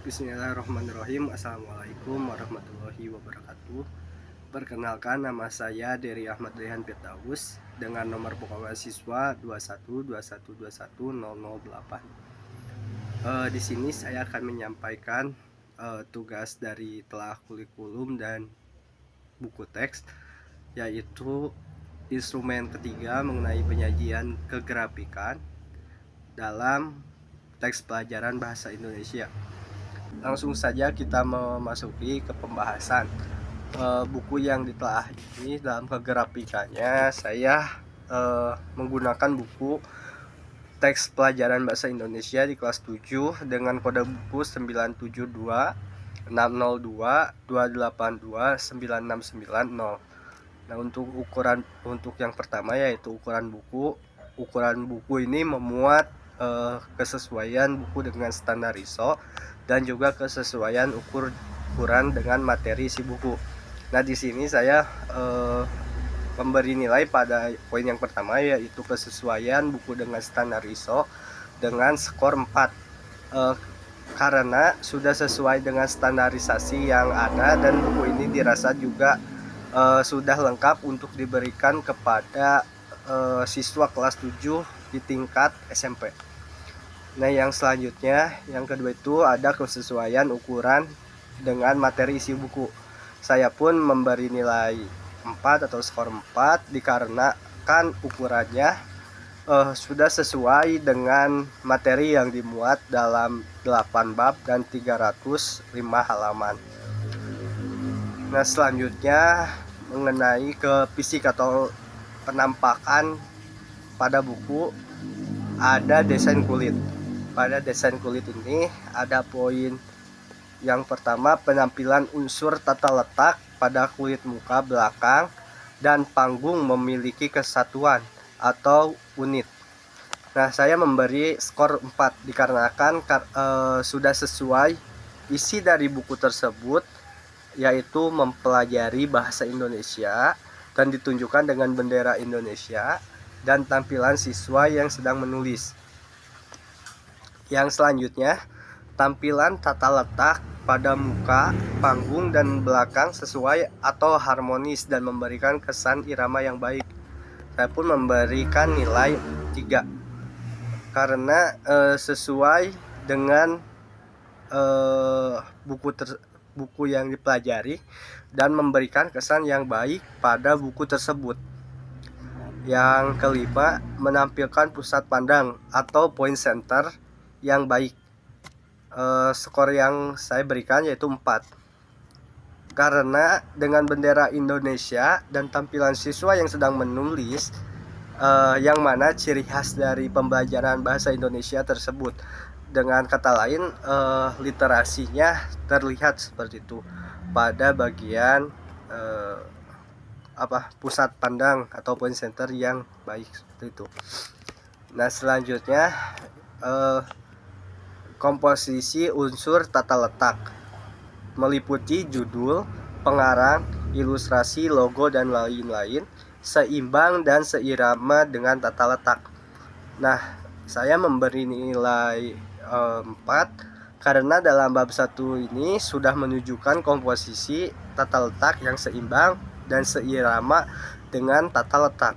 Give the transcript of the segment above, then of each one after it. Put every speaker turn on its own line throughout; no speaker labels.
Bismillahirrahmanirrahim. Assalamualaikum warahmatullahi wabarakatuh. Perkenalkan, nama saya Dery Ahmad Rehan Firdaus dengan nomor pokok mahasiswa 2121210008. Di sini saya akan menyampaikan tugas dari telah kurikulum dan buku teks, yaitu instrumen ketiga mengenai penyajian kegrafikan dalam teks pelajaran bahasa Indonesia. Langsung saja kita memasuki ke pembahasan. Buku yang ditelaah ini dalam kegrafikannya saya menggunakan buku teks pelajaran bahasa Indonesia di kelas 7 dengan kode buku 972 602 282 9690. Nah, untuk yang pertama yaitu ukuran buku. Ukuran buku ini memuat kesesuaian buku dengan standar ISO dan juga kesesuaian ukuran dengan materi isi buku. Nah, di sini saya memberi nilai pada poin yang pertama, yaitu kesesuaian buku dengan standar ISO dengan skor 4, karena sudah sesuai dengan standarisasi yang ada dan buku ini dirasa juga sudah lengkap untuk diberikan kepada siswa kelas 7 di tingkat SMP. Nah, yang selanjutnya, yang kedua itu ada kesesuaian ukuran dengan materi isi buku. Saya pun memberi nilai 4 atau skor 4 dikarenakan ukurannya sudah sesuai dengan materi yang dimuat dalam 8 bab dan 305 halaman. Nah, selanjutnya mengenai ke fisik atau penampakan pada buku, ada desain kulit. Pada desain kulit ini ada poin yang pertama, penampilan unsur tata letak pada kulit muka belakang dan panggung memiliki kesatuan atau unit. Nah, saya memberi skor 4 dikarenakan sudah sesuai isi dari buku tersebut, yaitu mempelajari bahasa Indonesia dan ditunjukkan dengan bendera Indonesia dan tampilan siswa yang sedang menulis. Yang selanjutnya, tampilan tata letak pada muka, panggung, dan belakang sesuai atau harmonis dan memberikan kesan irama yang baik. Saya pun memberikan nilai 3 karena sesuai dengan buku yang dipelajari dan memberikan kesan yang baik pada buku tersebut. Yang kelima, menampilkan pusat pandang atau point center yang baik. Skor yang saya berikan yaitu 4 karena dengan bendera Indonesia dan tampilan siswa yang sedang menulis, yang mana ciri khas dari pembelajaran bahasa Indonesia tersebut. Dengan kata lain, literasinya terlihat seperti itu pada bagian pusat pandang atau point center yang baik seperti itu. Nah, selanjutnya komposisi unsur tata letak meliputi judul, pengarang, ilustrasi, logo, dan lain-lain, seimbang dan seirama dengan tata letak. Nah, saya memberi nilai 4 karena dalam bab 1 ini sudah menunjukkan komposisi tata letak yang seimbang dan seirama dengan tata letak.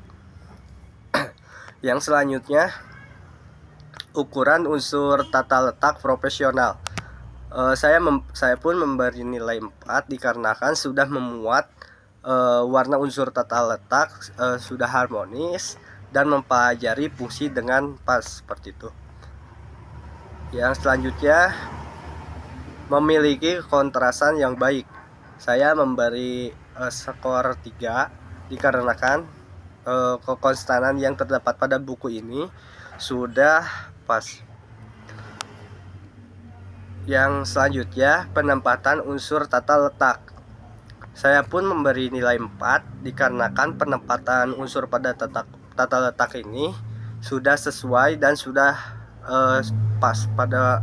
Yang selanjutnya, ukuran unsur tata letak profesional. Saya pun memberi nilai 4 dikarenakan sudah memuat warna unsur tata letak sudah harmonis dan mempelajari fungsi dengan pas seperti itu. Yang selanjutnya, memiliki kontrasan yang baik. Saya memberi skor 3 dikarenakan kekonstanan yang terdapat pada buku ini sudah pas. Yang selanjutnya, penempatan unsur tata letak. Saya pun memberi nilai 4 dikarenakan penempatan unsur pada tata letak ini sudah sesuai dan sudah pas pada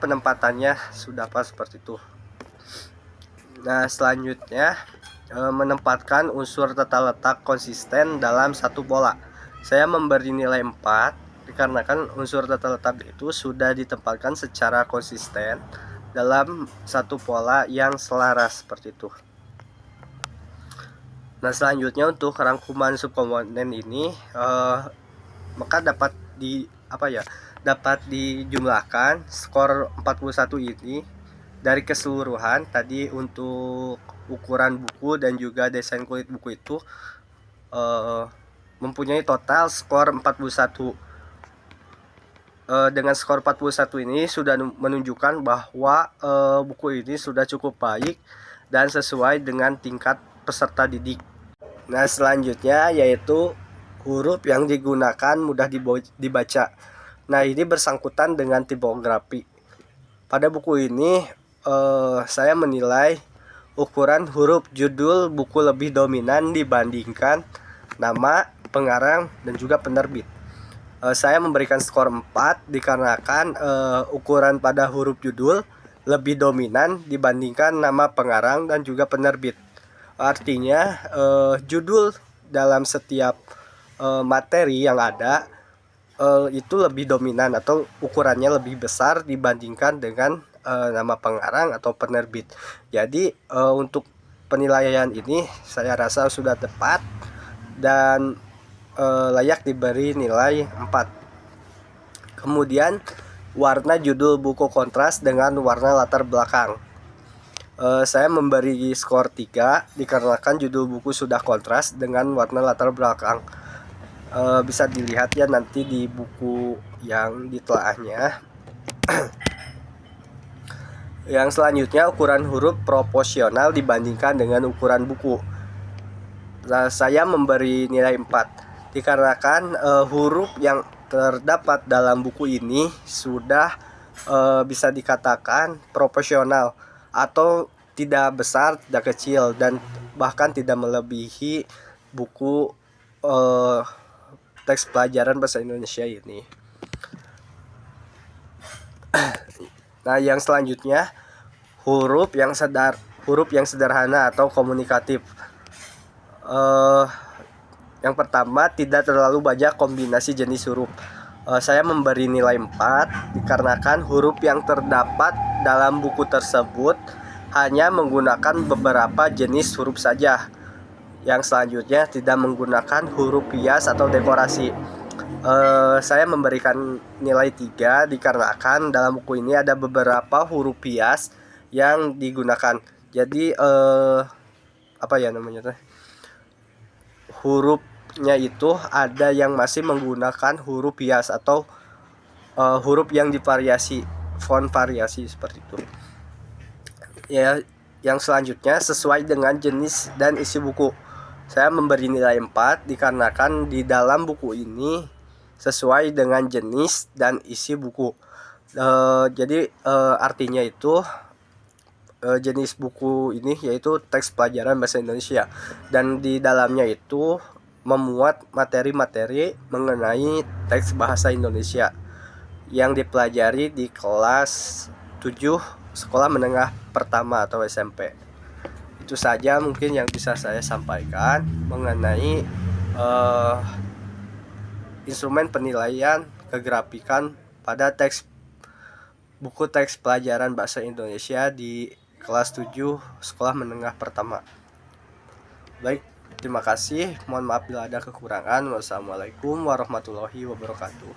penempatannya sudah pas seperti itu. Nah, selanjutnya, menempatkan unsur tata letak konsisten dalam satu pola. Saya memberi nilai 4 dikarenakan unsur data letak itu sudah ditempatkan secara konsisten dalam satu pola yang selaras seperti itu. Nah, selanjutnya untuk rangkuman subkomponen ini maka dapat dijumlahkan skor 41 ini dari keseluruhan tadi untuk ukuran buku dan juga desain kulit buku itu mempunyai total skor 41. Dengan skor 41 ini sudah menunjukkan bahwa buku ini sudah cukup baik dan sesuai dengan tingkat peserta didik. Nah, selanjutnya yaitu huruf yang digunakan mudah dibaca. Nah, ini bersangkutan dengan tipografi. Pada buku ini saya menilai ukuran huruf judul buku lebih dominan dibandingkan nama, pengarang, dan juga penerbit. Saya memberikan skor 4 dikarenakan ukuran pada huruf judul lebih dominan dibandingkan nama pengarang dan juga penerbit. Artinya judul dalam setiap materi yang ada itu lebih dominan atau ukurannya lebih besar dibandingkan dengan nama pengarang atau penerbit. Jadi untuk penilaian ini saya rasa sudah tepat dan layak diberi nilai 4. Kemudian warna judul buku kontras dengan warna latar belakang. Saya memberi skor 3 dikarenakan judul buku sudah kontras dengan warna latar belakang. Bisa dilihat ya nanti di buku yang ditelaahnya. Yang selanjutnya ukuran huruf proporsional dibandingkan dengan ukuran buku. Nah, saya memberi nilai 4 dikarenakan huruf yang terdapat dalam buku ini sudah bisa dikatakan proporsional atau tidak besar, tidak kecil, dan bahkan tidak melebihi buku teks pelajaran bahasa Indonesia ini. Nah, yang selanjutnya huruf yang sederhana atau komunikatif. Yang pertama, tidak terlalu banyak kombinasi jenis huruf. Saya memberi nilai 4 dikarenakan huruf yang terdapat dalam buku tersebut hanya menggunakan beberapa jenis huruf saja. Yang selanjutnya tidak menggunakan huruf hias atau dekorasi. Saya memberikan nilai 3 dikarenakan dalam buku ini ada beberapa huruf hias yang digunakan. Jadi hurufnya itu ada yang masih menggunakan huruf hias atau huruf yang divariasi, font variasi seperti itu. Ya, yang selanjutnya sesuai dengan jenis dan isi buku. Saya memberi nilai 4 dikarenakan di dalam buku ini sesuai dengan jenis dan isi buku. Jadi artinya itu jenis buku ini yaitu teks pelajaran bahasa Indonesia, dan di dalamnya itu memuat materi-materi mengenai teks bahasa Indonesia yang dipelajari di kelas 7 sekolah menengah pertama atau SMP. Itu saja mungkin yang bisa saya sampaikan mengenai instrumen penilaian kegrafikan pada buku teks pelajaran bahasa Indonesia di kelas 7 sekolah menengah pertama. Baik, terima kasih. Mohon maaf bila ada kekurangan. Wassalamualaikum warahmatullahi wabarakatuh.